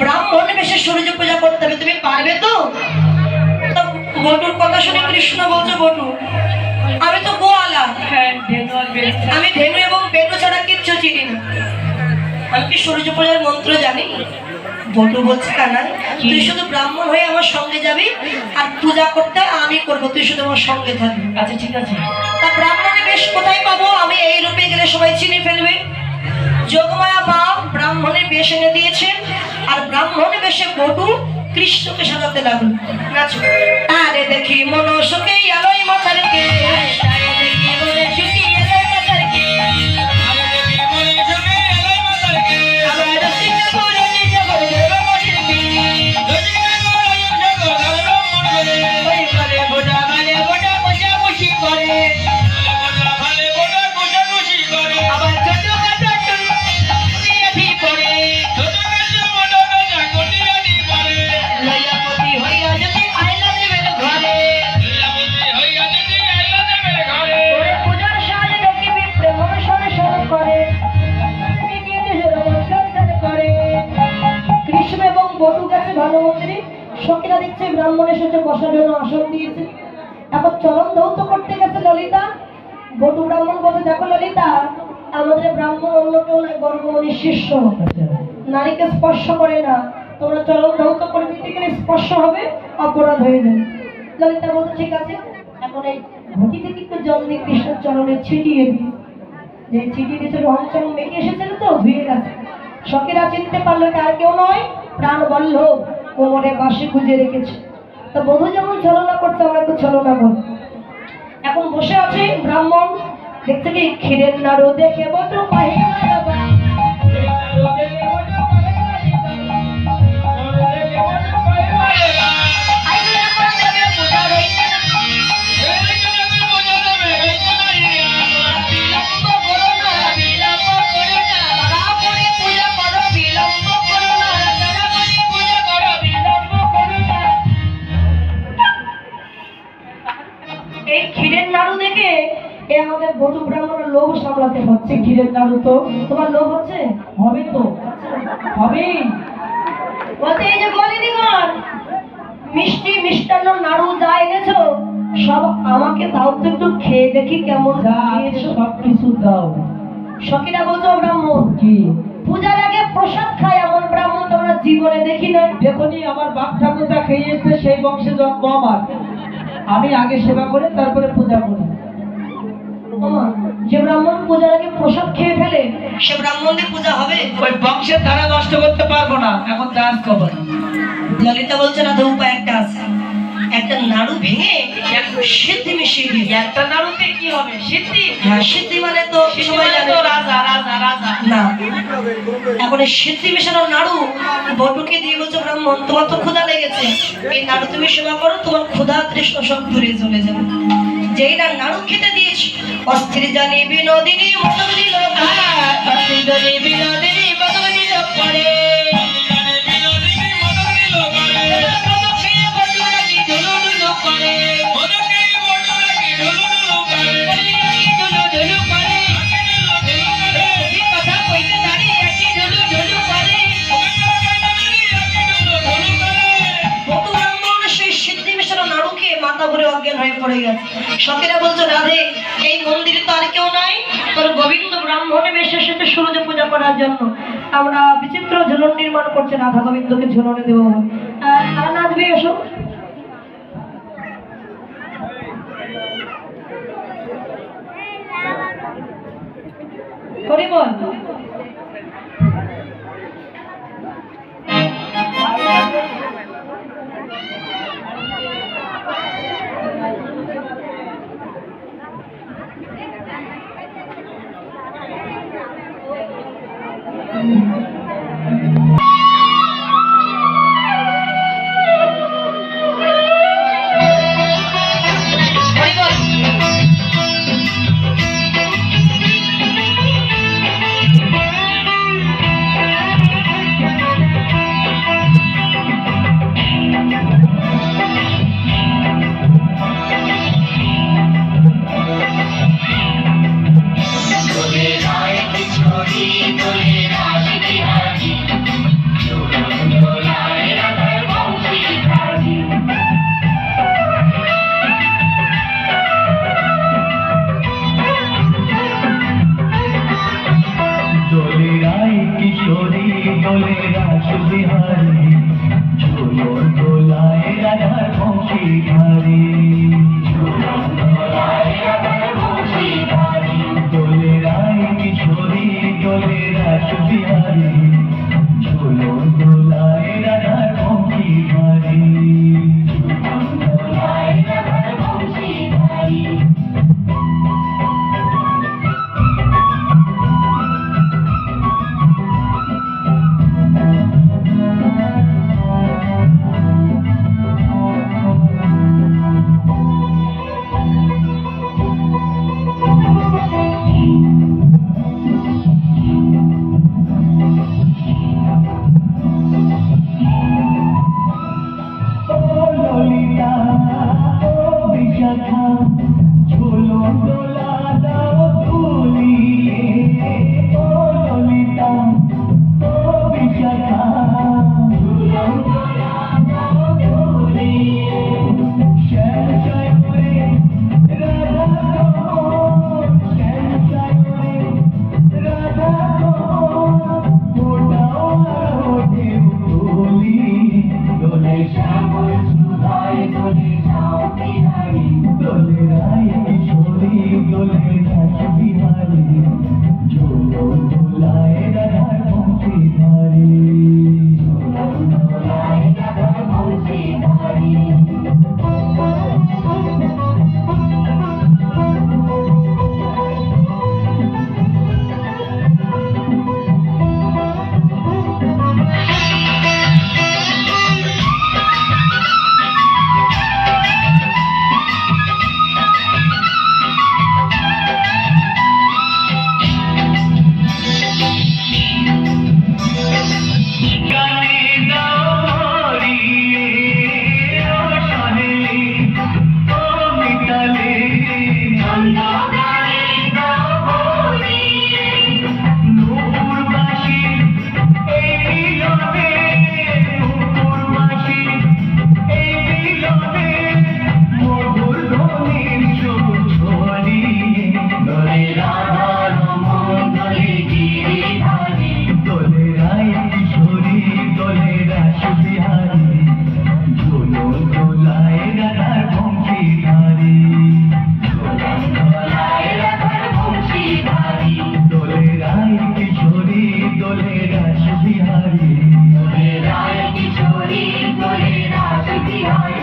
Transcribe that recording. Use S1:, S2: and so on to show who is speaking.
S1: ব্রাহ্মণ বেশে সূর্য পূজা করতে হবে, তুমি পারবে তো? বটুর কথা শুনে কৃষ্ণ বলছে, বটু আমি তো গোয়ালা, আমি ধেনু এবং বেনু ছাড়া কিচ্ছু চিনি না, আমি কি সূর্য পূজার মন্ত্র জানি? বটু বলছে, কানাই তুই শুধু ব্রাহ্মণ হয়ে আমার সঙ্গে যাবি, আর পূজা করতে আমি করবো, তুই শুধু আমার সঙ্গে থাকবি।
S2: আচ্ছা ঠিক আছে।
S1: তা ব্রাহ্মণের বেশ কোথায় পাবো? আমি এই রূপে গেলে সবাই চিনে ফেলবে। যোগমায়া মা ব্রাহ্মণের বেশ এনে দিয়েছেন, আর ব্রাহ্মণের বেশে বটু কৃষ্ণকে সাজাতে লাগলো। নাচো। আরে দেখি মনসুকে আলোয় মাথার কে, আরে দেখি মনসুকে আলোয় মাথার কে, আরে দেখি মনসুকে আলোয় মাথার কে, আবার রসিক করে নিজে করে রমণীর বি, রসিক করে নিজে করে রমণীর বি, ওই করে বোটা মানে বোটা বসে বসি করে, বোটা মানে বোটা বসে বসি করে, আবার ছোট কাটা কোটিয়াটি করে, ছোট কাটা মোটা কাটা কোটিয়াটি করে, লয়াপতি হইয়া যদি আইলা দেবের ঘরে, লয়াপতি হইয়া যদি আইলা দেবের ঘরে, ওরে পূজার সাজে দেখি বিপ্রে মনসরে সরব করে, করে। কৃষ্ণ এবং বটু গেছে ভালো মন্দিরে, সখীরা দেখছে ব্রাহ্মণ এসেছে, বসার জন্য আসন দিয়েছে। এখন চরণ ধৌত করতে গেছে ললিতা। বটু ব্রাহ্মণ বলছে, দেখো ললিতা, আমাদের ব্রাহ্মণ অন্য কেউ নয়, গর্গমণির শিষ্য, নারীকে স্পর্শ করে না, তোমরা চরণ ধৌত করে দিতে গেলে স্পর্শ হবে, অপরাধ হয়ে যাবে। ললিতা বলছে, ঠিক আছে। এখন এই ঘটি থেকে একটু জল দিয়ে কৃষ্ণের চরণে ছিটিয়ে দিই, যে চিঠি দিয়েছে রং চরণ মেখে এসেছিল তো, ধুয়ে গেছে। সখীরা চিনতে পারলো আর কেউ নয়, প্রাণ বল্লভ কোমরে বাঁশি খুঁজে রেখেছে। তো বধূ যেমন ছলনা করতে, আমরা একটু ছলনা করি। এখন বসে আছে ব্রাহ্মণ, দেখতে কি ক্ষীরের নাড়ু দেখে বটু পাহিয়া যাবা, এই ক্ষীরের নাড়ু দেখে এ আমাদের বধূ ব্রাহ্মণের লোভ সামলাতে হচ্ছে। ক্ষীরের নাড়ু তো তোমার লোভ হচ্ছে, হবে তো হবেই। বলতে এই যে গলিনিগণ মিষ্টি মিষ্টান্ন নাড়ু যা এনেছো সব আমাকে দাও তো, একটু খেয়ে দেখি কেমন খেয়েছো, সব কিছু দাও। সখীরা বলছো, ব্রাহ্মণ কি পূজার আগে প্রসাদ খায় এমন ব্রাহ্মণ তোমরা জীবনে দেখি না।
S2: দেখুনি আমার বাপ ঠাকুরদা খেয়েছে, সেই বংশে জন্ম আমার, আমি আগে সেবা করে তারপরে পূজা করি।
S1: যে ব্রাহ্মণ পূজার আগে প্রসাদ খেয়ে ফেলে সে ব্রাহ্মণদের পূজা হবে?
S2: ওই বংশের ধারা নষ্ট করতে পারবো না, এখন দাস খবর।
S1: ললিতা বলছে, না তো উপায় একটা আছে, একটা নাড়ু ভেঙে সিদ্ধি মিশিয়ে দিই।
S2: একটা নাড়ুতে কি হবে? সিদ্ধি?
S1: হ্যাঁ, সিদ্ধি মানে তো সবাই জানে
S2: রাজা রাজা রাজা
S1: না। এখন এই সিদ্ধি মেশানো নাড়ু বটুকে দিয়ে বলছে, ব্রাহ্মণ তোমার তো ক্ষুধা লেগেছে, এই নাড়ু তুমি সেবা করো, তোমার ক্ষুধা তৃষ্ণা সব দূরে চলে যাবে। যেই না নাড়ু খেতে দিয়েছি, অস্থির জানি বিনোদিনী মদক দিল, অস্থির জানি বিনোদিনী মদক দিল পরে, অজ্ঞান হয়ে পড়ে গেছে। সখীরা বলছো, রাধে এই মন্দিরে তো আর কেউ নাই, তোর গোবিন্দ ব্রাহ্মণে বেশে এসেছে সূর্য পূজা করার জন্য, আমরা বিচিত্র ঝুলন নির্মাণ করছে, রাধা গোবিন্দকে ঝুলনে দেবো। তারা নাচবে, এসো। হরি বল।
S3: রাসবিহারী ঝুলন দোলায় রাধার বংশীধারী ঝুলন দোলায় রাধার বংশীধারী দোলে রায় কিশোরী দোলে রাসবিহারী ঝুলন দোলায় রাধার বংশীধারী ঝুলন দোলায় রাধার বংশীধারী ললিতা ও বিশাখা ঝুলন দোলা দাও তুলিয়ে ও ললিতা ও বিশাখা ঝুলন দোলা দাও তুলিয়ে শ্যাম সায়রে রাধা কমল শ্যাম সায়রে রাধা কমল ওটাও আর ওঠে তুলি দোলে শ্যামল সুধায় দোলে যাও বিহারী দোলে রায় কিশোরী দোলে রাসবিহারী ঝুলন দোলায় রাধার বংশীধারী ঝুলন দোলায় রাধার বংশীধারী গানে দাও ভরিয়ে ও সহেলি ও মিতালি ছন্দ গানে দাও ভরিয়ে নূপুরবাসী এই মিলনে নূপুরবাসী এই মিলনে মধুর ধ্বনির সুর ছড়িয়ে দোলে রাধা রমণ দোলে গিরিধারী দোলে রায় কিশোরী দোলে রাসবিহারী ঝুলন দোলায় রাধার বংশীধারী ঝুলন দোলায় রাধার বংশীধারী দোলে রায় কিশোরী দোলে রাসবিহারী দোলে রায় কিশোরী দোলে রাসবিহারী